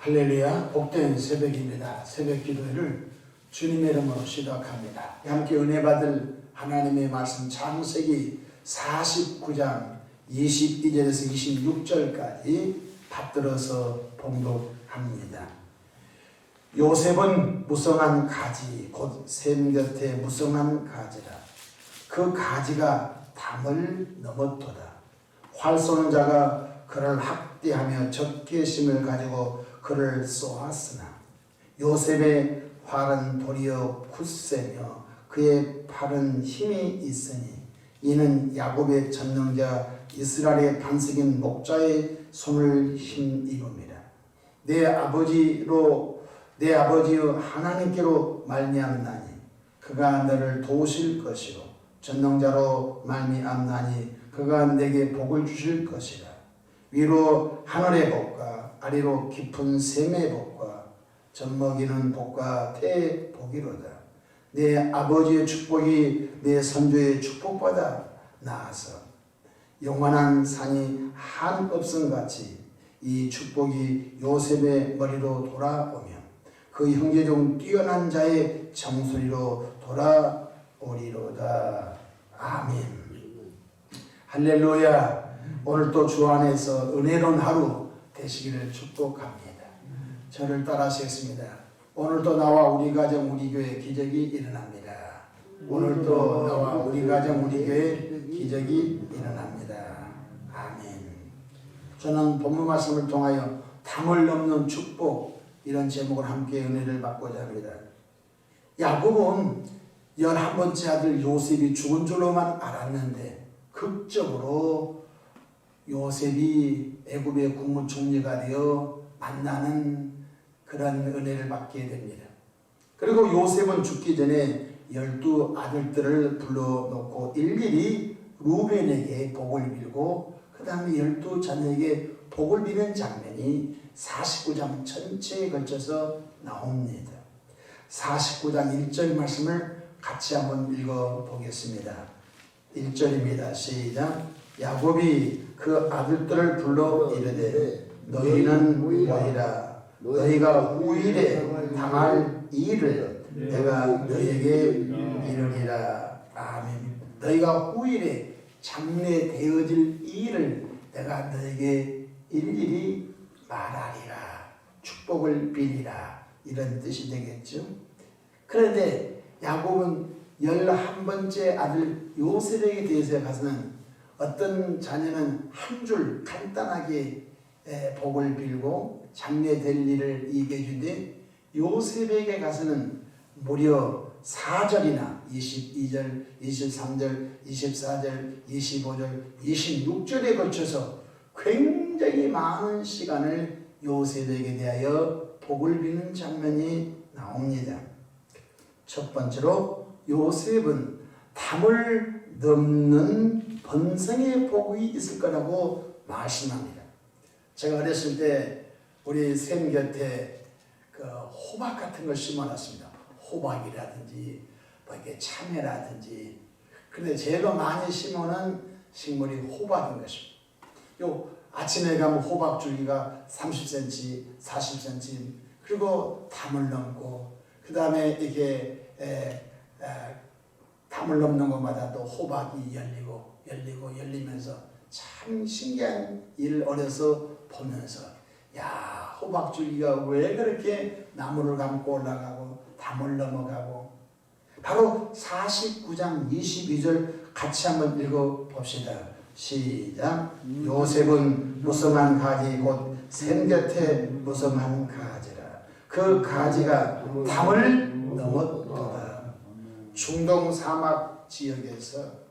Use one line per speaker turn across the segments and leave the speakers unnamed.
할렐루야, 복된 새벽입니다. 새벽 기도회를 주님의 이름으로 시작합니다. 함께 은혜 받을 하나님의 말씀 창세기 49장 22절에서 26절까지 받들어서 봉독합니다. 요셉은 무성한 가지, 곧 샘 곁에 무성한 가지라. 그 가지가 담을 넘었도다. 활 쏘는 자가 그를 학대하며 적개심을 가지고 그를 쏘았으나 요셉의 활은 도리어 굳세며 그의 팔은 힘이 있으니 이는 야곱의 전능자 이스라엘의 반석인 목자의 손을 힘입음이라. 내 아버지의 하나님께로 말미암나니 그가 너를 도우실 것이요 전능자로 말미암나니 그가 내게 복을 주실 것이라. 위로 하늘의 복과 아래로 깊은 샘의 복과 젖먹이는 복과 태의 복이로다. 내 아버지의 축복이 내 선조의 축복보다 나아서 영원한 산이 한없음같이 이 축복이 요셉의 머리로 돌아오며 그 형제 중 뛰어난 자의 정수리로 돌아오리로다. 아멘. 할렐루야. 오늘 또 주 안에서 은혜로운 하루 되시기를 축복합니다. 저를 따라하시겠습니다. 오늘도 나와 우리 가정 우리 교회 기적이 일어납니다. 오늘도 나와 우리 가정 우리 교회 기적이 일어납니다. 아멘. 저는 본문 말씀을 통하여 담을 넘는 축복 이런 제목을 함께 은혜를 받고자 합니다. 야곱은 11번째 아들 요셉이 죽은 줄로만 알았는데 극적으로 요셉이 애굽의 국무총리가 되어 만나는 그런 은혜를 받게 됩니다. 그리고 요셉은 죽기 전에 12 아들들을 불러놓고 일일이 루벤에게 복을 빌고 그 다음에 12 자녀에게 복을 비는 장면이 49장 전체에 걸쳐서 나옵니다. 49장 1절 말씀을 같이 한번 읽어보겠습니다. 1절입니다. 시작. 야곱이 그 아들들을 불러 이르되 너희는 모이라. 너희가 후일에 당할 일을 내가 너희에게 이르리라. 아멘. 너희가 후일에 장래되어질 일을 내가 너희에게 일일이 말하리라. 축복을 빌리라. 이런 뜻이 되겠죠. 그런데 야곱은 11번째 아들 요셉에게 대해서 가서는 어떤 자녀는 한 줄 간단하게 복을 빌고 장래될 일을 얘기해 주는데 요셉에게 가서는 무려 4절이나 22절, 23절, 24절, 25절, 26절에 걸쳐서 굉장히 많은 시간을 요셉에게 대하여 복을 비는 장면이 나옵니다. 첫 번째로 요셉은 담을 넘는 번성의 복이 있을 거라고 말씀합니다. 제가 어렸을 때 우리 샘 곁에 그 호박 같은 걸 심어놨습니다. 호박이라든지 뭐 이렇게 참외라든지. 그런데 제일 많이 심어놓은 식물이 호박인 것입니다. 요 아침에 가면 호박 줄기가 30cm, 40cm 그리고 담을 넘고 그 다음에 이렇게 담을 넘는 것마다 또 호박이 열리면서 참 신기한 일을 어려서 보면서 야 호박줄기가 왜 그렇게 나무를 감고 올라가고 담을 넘어가고 바로 49장 22절 같이 한번 읽어봅시다. 시작. 요셉은 무성한 가지 곧 샘 곁에 무성한 가지라. 그 가지가 담을 넘었도다. 중동 사막 지역에서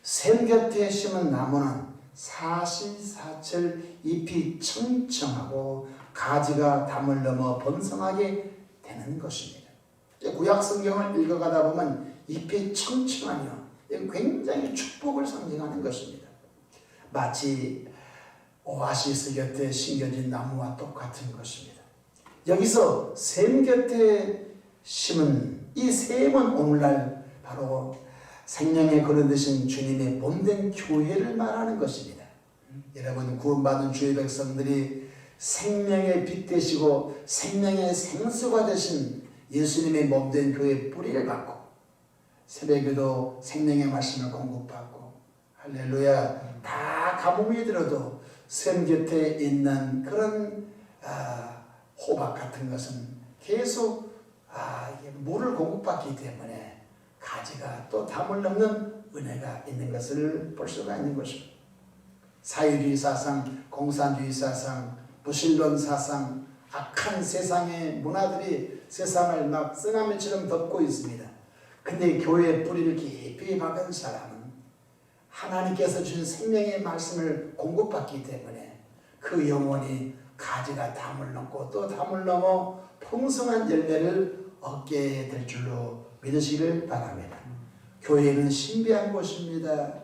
샘 곁에 심은 나무는 사시사철 잎이 청청하고 가지가 담을 넘어 번성하게 되는 것입니다. 구약 성경을 읽어가다 보면 잎이 청청하며 굉장히 축복을 상징하는 것입니다. 마치 오아시스 곁에 심겨진 나무와 똑같은 것입니다. 여기서 샘 곁에 심은 이 샘은 오늘날 바로 생명의 그릇 되신 주님의 몸된 교회를 말하는 것입니다. 여러분 구원받은 주의 백성들이 생명의 빛 되시고 생명의 생수가 되신 예수님의 몸된 교회의 뿌리를 받고 새벽에도 생명의 말씀을 공급받고 할렐루야 다 가뭄이 들어도 샘 곁에 있는 그런 호박 같은 것은 계속 물을 공급받기 때문에 가지가 또 담을 넘는 은혜가 있는 것을 볼 수가 있는 것입니다. 사회주의 사상, 공산주의 사상, 부실론 사상, 악한 세상의 문화들이 세상을 막 쓰나미처럼 덮고 있습니다. 근데 교회의 뿌리를 깊이 박은 사람은 하나님께서 주신 생명의 말씀을 공급받기 때문에 그 영혼이 가지가 담을 넘고 또 담을 넘어 풍성한 열매를 얻게 될 줄로 믿으시기를 바랍니다. 교회는 신비한 곳입니다.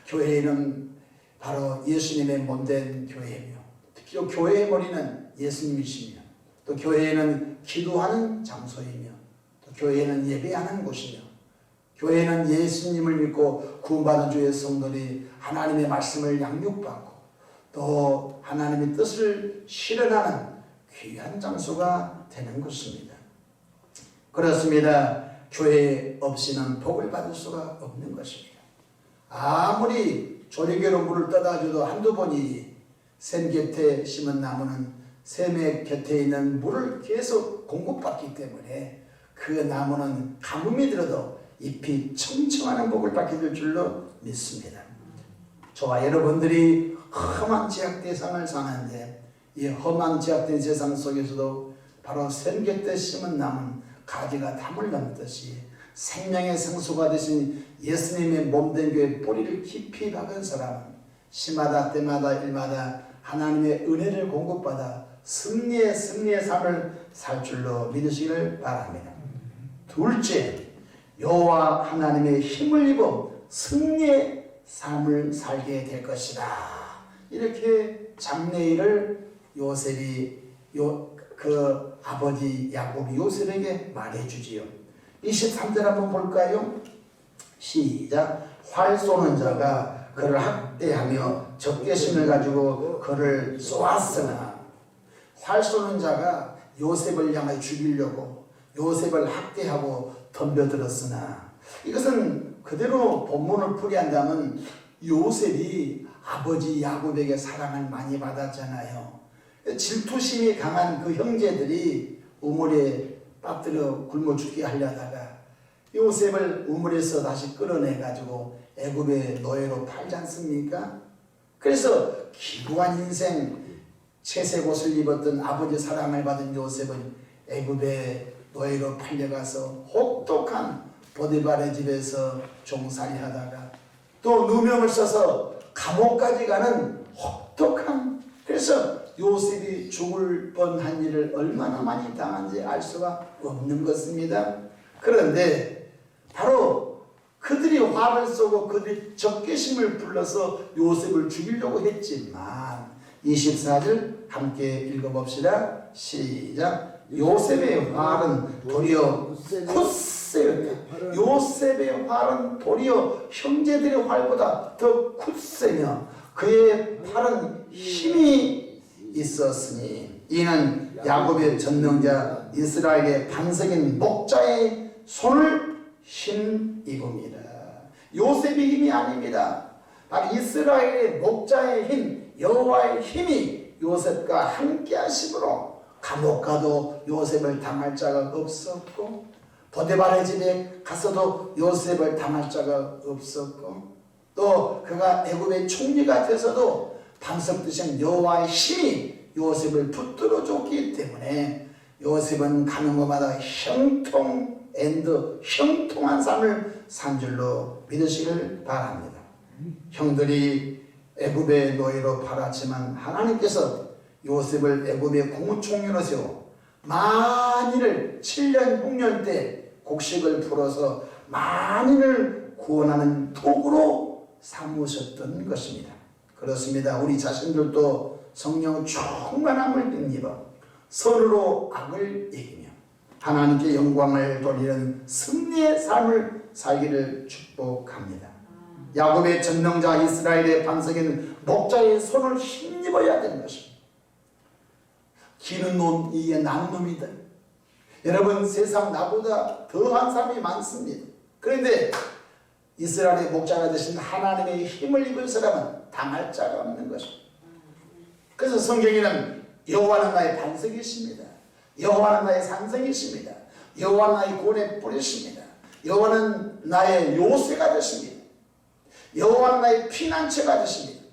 교회는 바로 예수님의 몸된 교회이며 특히 교회의 머리는 예수님이시며 또 교회는 기도하는 장소이며 또 교회는 예배하는 곳이며 교회는 예수님을 믿고 구원받은 주의 성도들이 하나님의 말씀을 양육받고 또 하나님의 뜻을 실현하는 귀한 장소가 되는 것입니다. 그렇습니다. 교회 없이는 복을 받을 수가 없는 것입니다. 아무리 조리개로 물을 떠다 줘도 한두 번이 샘 곁에 심은 나무는 샘의 곁에 있는 물을 계속 공급받기 때문에 그 나무는 가뭄이 들어도 잎이 청청하는 복을 받게 될 줄로 믿습니다. 저와 여러분들이 험한 제약 대상을 사는데 이 험한 제약된 세상 속에서도 바로 샘 곁에 심은 나무는 가지가 담을 넘듯이 생명의 생수가 되신 예수님의 몸된 교회 뿌리를 깊이 박은 사람은 시마다 때마다 일마다 하나님의 은혜를 공급받아 승리의 삶을 살 줄로 믿으시기를 바랍니다. 둘째, 여호와 하나님의 힘을 입어 승리의 삶을 살게 될 것이다. 이렇게 장래일을 요셉이 그 아버지 야곱이 요셉에게 말해주지요. 23절 한번 볼까요? 시작. 활 쏘는 자가 그를 학대하며 적개심을 가지고 그를 쏘았으나 활 쏘는 자가 요셉을 향해 죽이려고 요셉을 학대하고 덤벼들었으나 이것은 그대로 본문을 풀이한다면 요셉이 아버지 야곱에게 사랑을 많이 받았잖아요. 질투심이 강한 그 형제들이 우물에 빠뜨려 굶어 죽게 하려다가 요셉을 우물에서 다시 끌어내 가지고 애굽의 노예로 팔지 않습니까? 그래서 기구한 인생 채색 옷을 입었던 아버지 사랑을 받은 요셉은 애굽의 노예로 팔려가서 혹독한 보디발의 집에서 종살이 하다가 또 누명을 써서 감옥까지 가는 혹독한, 그래서 요셉이 죽을 뻔한 일을 얼마나 많이 당한지 알 수가 없는 것입니다. 그런데 바로 그들이 화를 쏘고 그들이 적개심을 불러서 요셉을 죽이려고 했지만 24절 함께 읽어봅시다. 시작. 요셉의 활은 도리어 굳세였다. 요셉의 활은 도리어 형제들의 활보다 더 굳세며 그의 팔은 힘이 있었으니 이는 야곱의 전능자 이스라엘의 반석인 목자의 손을 힘입음이라. 요셉의 힘이 아닙니다. 바로 이스라엘의 목자의 힘, 여호와의 힘이 요셉과 함께 하심으로 감옥 가도 요셉을 당할 자가 없었고 보디발의 집에 가서도 요셉을 당할 자가 없었고 또 그가 애굽의 총리가 돼서도 반석 되신 여호와의 힘이 요셉을 붙들어 줬기 때문에 요셉은 가는 곳마다 형통한 삶을 산 줄로 믿으시길 바랍니다. 형들이 애굽의 노예로 팔았지만 하나님께서 요셉을 애굽의 국무총리로 세워 만인을 7년 6년 때 곡식을 풀어서 만인을 구원하는 도구로 삼으셨던 것입니다. 그렇습니다. 우리 자신들도 성령 충만함을 힘입어 선으로 악을 이기며 하나님께 영광을 돌리는 승리의 삶을 살기를 축복합니다. 야곱의 전능자 이스라엘의 반석인 목자의 손을 힘입어야 되는 것입니다. 기는 놈 이게 나는 놈이다. 여러분 세상 나보다 더한 사람이 많습니다. 그런데 이스라엘의 목자가 되신 하나님의 힘을 입은 사람은 당할 자가 없는 것입니다. 그래서 성경에는 여호와는 나의 반석이십니다. 여호와는 나의 산성이십니다. 여호와는 나의 구원의 뿌리십니다. 여호와는 나의 요새가 되십니다. 여호와는 나의 피난처가 되십니다.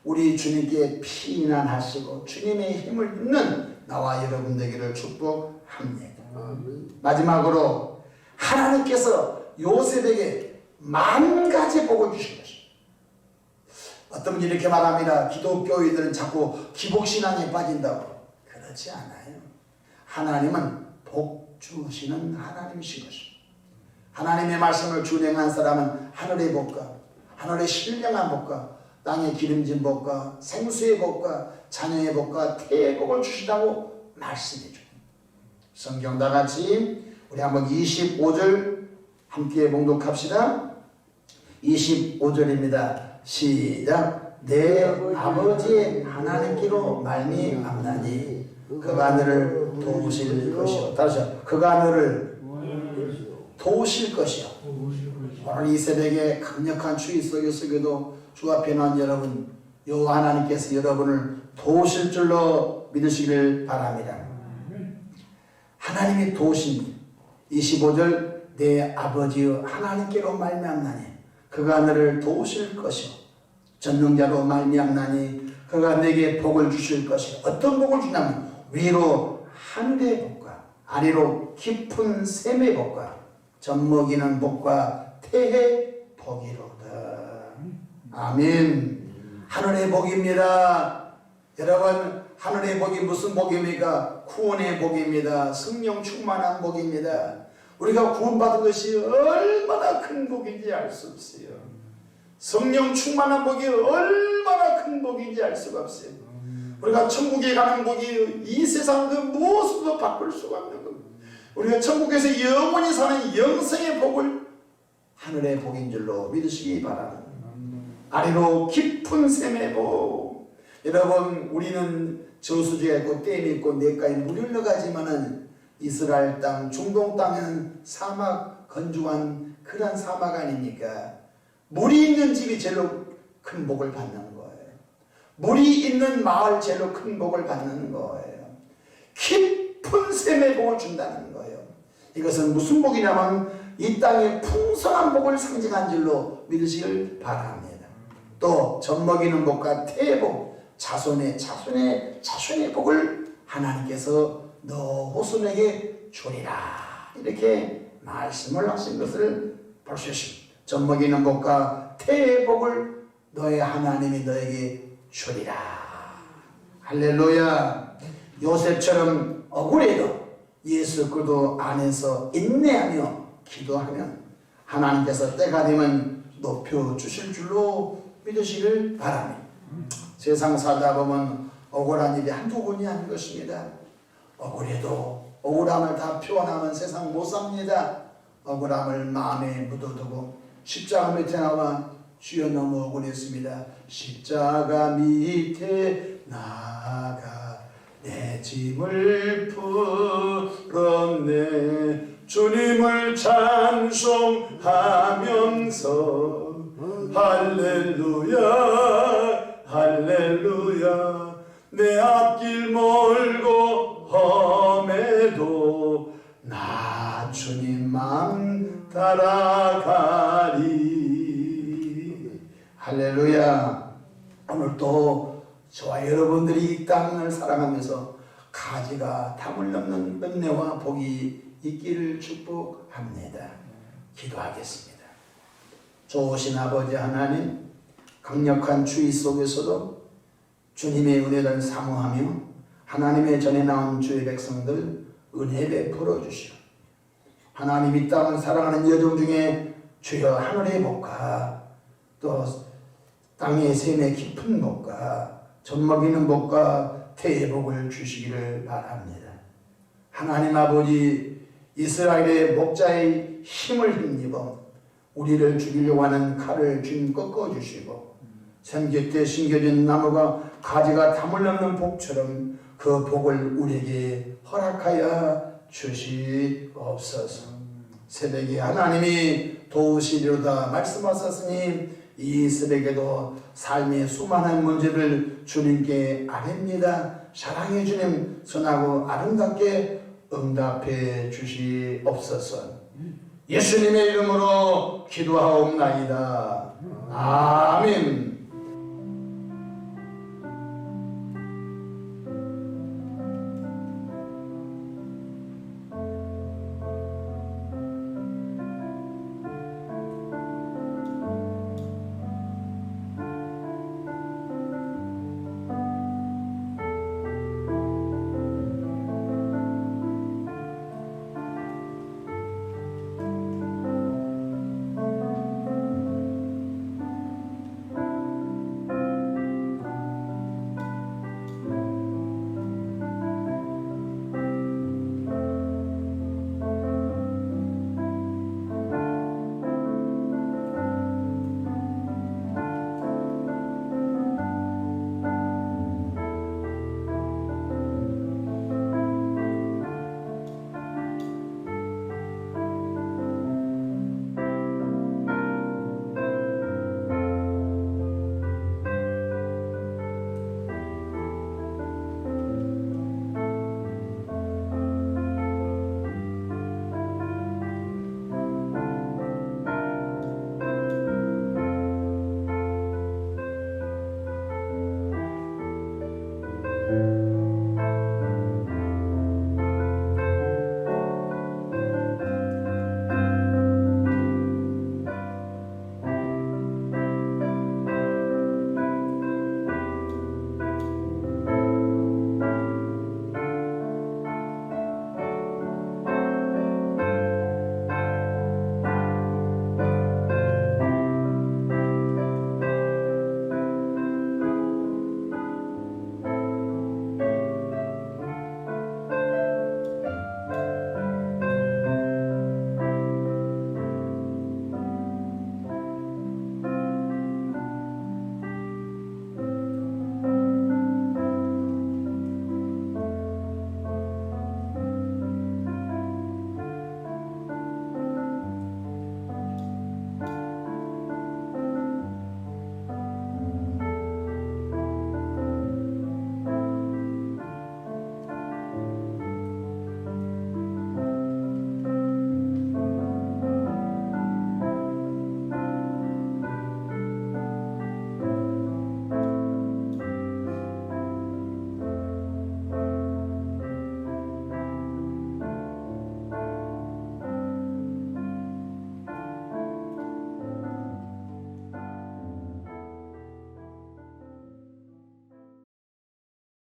우리 주님께 피난하시고 주님의 힘을 입는 나와 여러분 되기를 축복합니다. 마지막으로 하나님께서 요셉에게 10,000가지 복을 주신 것입니다. 어떤 분이 이렇게 말합니다. 기독교인들은 자꾸 기복신앙에 빠진다고. 그렇지 않아요. 하나님은 복 주시는 하나님이신 것입니다. 하나님의 말씀을 준행한 사람은 하늘의 복과 하늘의 신령한 복과 땅의 기름진 복과 생수의 복과 자녀의 복과 태의 복을 주시다고 말씀해 줍니다. 성경 다 같이 우리 한번 25절 함께 봉독합시다. 25절입니다. 시작. 내 아버지의 하나님께로 말미암나니 그가 너를 도우실 것이요. 다시 그가 너를 도우실 것이요. 오늘 이 새벽에 강력한 추위 속에서도 주 앞에 난 여러분, 여호와 하나님께서 여러분을 도우실 줄로 믿으시길 바랍니다. 하나님이 도우십니다. 25절 내 아버지의 하나님께로 말미암나니 그가 너를 도우실 것이요 전능자로 말미암나니 그가 내게 복을 주실 것이요. 어떤 복을 주냐면 위로 하늘의 복과 아래로 깊은 샘의 복과 젖먹이는 복과 태의 복이로다. 아멘. 하늘의 복입니다. 여러분 하늘의 복이 무슨 복입니까? 구원의 복입니다. 성령 충만한 복입니다. 우리가 구원받은 것이 얼마나 큰 복인지 알 수 없어요. 성령 충만한 복이 얼마나 큰 복인지 알 수가 없어요. 우리가 천국에 가는 복이 이 세상 그 무엇으로도 바꿀 수가 없는 겁니다. 우리가 천국에서 영원히 사는 영생의 복을 하늘의 복인 줄로 믿으시기 바랍니다. 아래로 깊은 샘의 복. 여러분 우리는 저수지가 있고 댐이 있고 냇가에 물이 흘러가지만은 이스라엘 땅, 중동 땅에는 사막, 건조한 그런 사막 아닙니까? 물이 있는 집이 제일 큰 복을 받는 거예요. 물이 있는 마을 제일 큰 복을 받는 거예요. 깊은 샘의 복을 준다는 거예요. 이것은 무슨 복이냐면 이 땅의 풍성한 복을 상징한 줄로 믿으시길 바랍니다. 또 젖먹이는 복과 태의 복, 자손의 복을 하나님께서 너 후손에게 주리라 이렇게 말씀을 하신 것을 볼 수 있습니다. 젖먹이는 복과 태의 복을 너의 하나님이 너에게 주리라. 할렐루야. 요셉처럼 억울해도 예수 그리스도 안에서 인내하며 기도하면 하나님께서 때가 되면 높여주실 줄로 믿으시길 바랍니다. 세상 살다 보면 억울한 일이 한두 번이 아닌 것입니다. 억울해도 억울함을 다 표현하면 세상 못 삽니다. 억울함을 마음에 묻어두고 십자가 밑에 나와 주여 너무 억울했습니다. 십자가 밑에 나가 내 짐을 풀었네. 주님을 찬송하면서 할렐루야 할렐루야 내 앞길 멀고 험해도 나 주님 맘 따라가리. 할렐루야. 오늘 또 저와 여러분들이 이 땅을 살아가면서 가지가 담을 넘는 은혜와 복이 있기를 축복합니다. 기도하겠습니다. 좋으신 아버지 하나님, 강력한 주의 속에서도 주님의 은혜를 사모하며 하나님의 전에 나온 주의 백성들 은혜 베풀어 주시오. 하나님 이 땅을 살아가는 여정 중에 주여 하늘의 복과 또 땅의 샘의 깊은 복과 젖먹이는 복과 태의 복을 주시기를 바랍니다. 하나님 아버지 이스라엘의 목자의 힘을 힘입어 우리를 죽이려고 하는 칼을 주님 꺾어주시고 샘 곁에 심겨진 나무가 가지가 담을 넘는 복처럼 그 복을 우리에게 허락하여 주시옵소서. 새벽에 하나님이 도우시리로다 말씀하셨으니 이 새벽에도 삶의 수많은 문제를 주님께 아뢰입니다. 사랑해 주님 선하고 아름답게 응답해 주시옵소서. 예수님의 이름으로 기도하옵나이다. 아멘.